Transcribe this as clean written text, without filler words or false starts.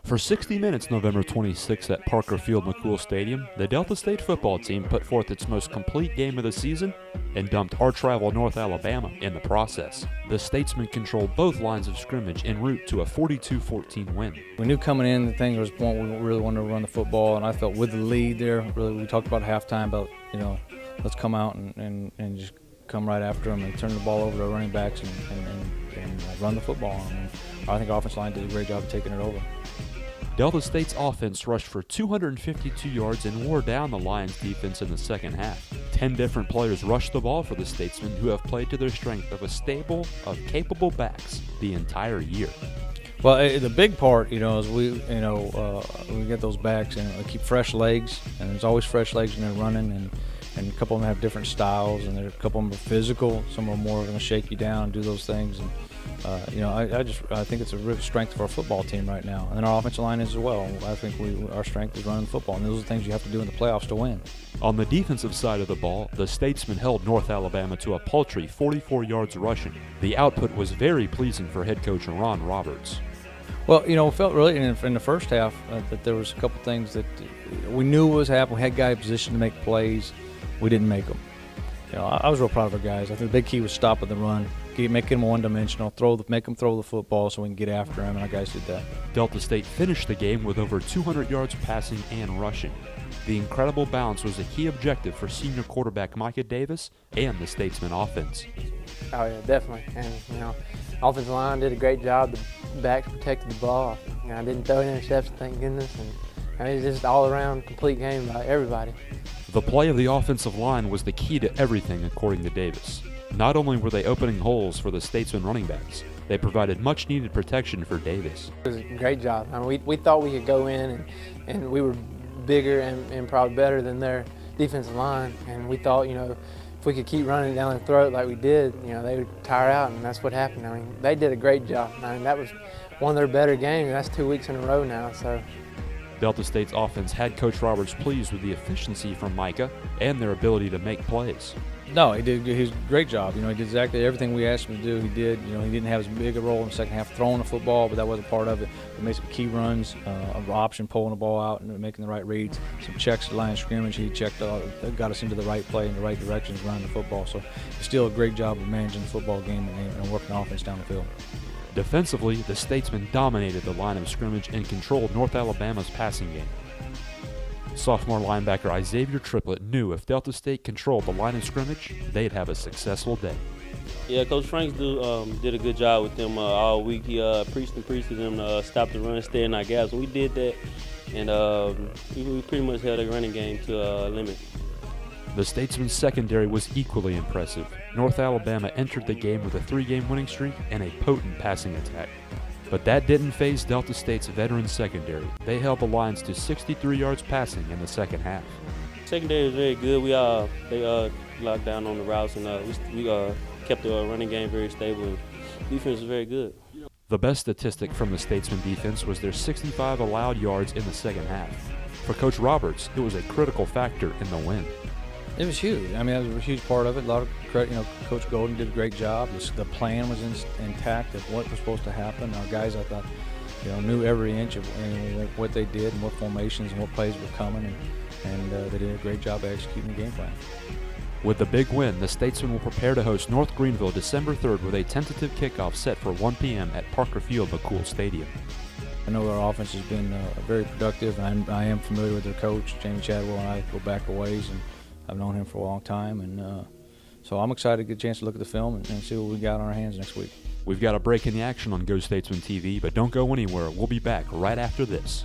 For 60 minutes November 26th at Parker Field McCool Stadium, the Delta State football team put forth its most complete game of the season and dumped arch rival North Alabama in the process. The Statesmen controlled both lines of scrimmage en route to a 42-14 win. We knew coming in, the thing there was a point we really wanted to run the football, and I felt with the lead there, really, we talked about halftime about, let's come out and just come right after them and turn the ball over to our running backs and run the football. And I think our offensive line did a great job of taking it over. Delta State's offense rushed for 252 yards and wore down the Lions' defense in the second half. 10 different players rushed the ball for the Statesmen, who have played to their strength of a stable of capable backs the entire year. Well, the big part, is we get those backs and we keep fresh legs, and there's always fresh legs when they're running, and a couple of them have different styles, and a couple of them are physical. Some are more going to shake you down and do those things. And I think it's a real strength of our football team right now, and our offensive line is as well. I think our strength is running the football, and those are the things you have to do in the playoffs to win. On the defensive side of the ball, the Statesmen held North Alabama to a paltry 44 yards rushing. The output was very pleasing for head coach Ron Roberts. Well, we felt really in the first half that there was a couple things that we knew was happening. We had guys positioned to make plays. We didn't make them. I was real proud of our guys. I think the big key was stopping the run, make them one-dimensional, make them throw the football so we can get after them, and our guys did that. Delta State finished the game with over 200 yards passing and rushing. The incredible balance was a key objective for senior quarterback Micah Davis and the Statesman offense. Oh yeah, definitely. And offensive line did a great job. The backs protected the ball. I didn't throw an interception, thank goodness. And it was just all-around complete game by everybody. The play of the offensive line was the key to everything, according to Davis. Not only were they opening holes for the Statesman running backs, they provided much-needed protection for Davis. It was a great job. We thought we could go in, and we were bigger and probably better than their defensive line. And we thought, if we could keep running down their throat like we did, they would tire out, and that's what happened. They did a great job. That was one of their better games. That's 2 weeks in a row now. So. Delta State's offense had Coach Roberts pleased with the efficiency from Micah and their ability to make plays. No, he did his great job. He did exactly everything we asked him to do. He did. He didn't have as big a role in the second half throwing the football, but that wasn't part of it. He made some key runs, of option pulling the ball out and making the right reads. Some checks at the line of scrimmage. He checked, got us into the right play in the right directions, running the football. So still a great job of managing the football game and working offense down the field. Defensively, the Statesmen dominated the line of scrimmage and controlled North Alabama's passing game. Sophomore linebacker Ixavier Triplett knew if Delta State controlled the line of scrimmage, they'd have a successful day. Yeah, Coach Franks did a good job with them all week. He preached to them to stop the run, stay in our gaps. We did that, and we pretty much held a running game to a limit. The Statesman's secondary was equally impressive. North Alabama entered the game with a 3-game winning streak and a potent passing attack. But that didn't faze Delta State's veteran secondary. They held the Lions to 63 yards passing in the second half. Secondary was very good. They locked down on the routes, and we kept the running game very stable. And defense was very good. The best statistic from the Statesman defense was their 65 allowed yards in the second half. For Coach Roberts, it was a critical factor in the win. It was huge. That was a huge part of it. A lot of credit. Coach Golden did a great job. The plan was intact of what was supposed to happen. Our guys, I thought, knew every inch of what they did and what formations and what plays were coming, and they did a great job of executing the game plan. With the big win, the Statesmen will prepare to host North Greenville December 3rd with a tentative kickoff set for 1 p.m. at Parker Field McCool Stadium. I know our offense has been very productive, and I am familiar with their coach, Jamie Chadwell, and I go back a ways, and I've known him for a long time, and so I'm excited to get a chance to look at the film and see what we got on our hands next week. We've got a break in the action on Go Statesman TV, but don't go anywhere. We'll be back right after this.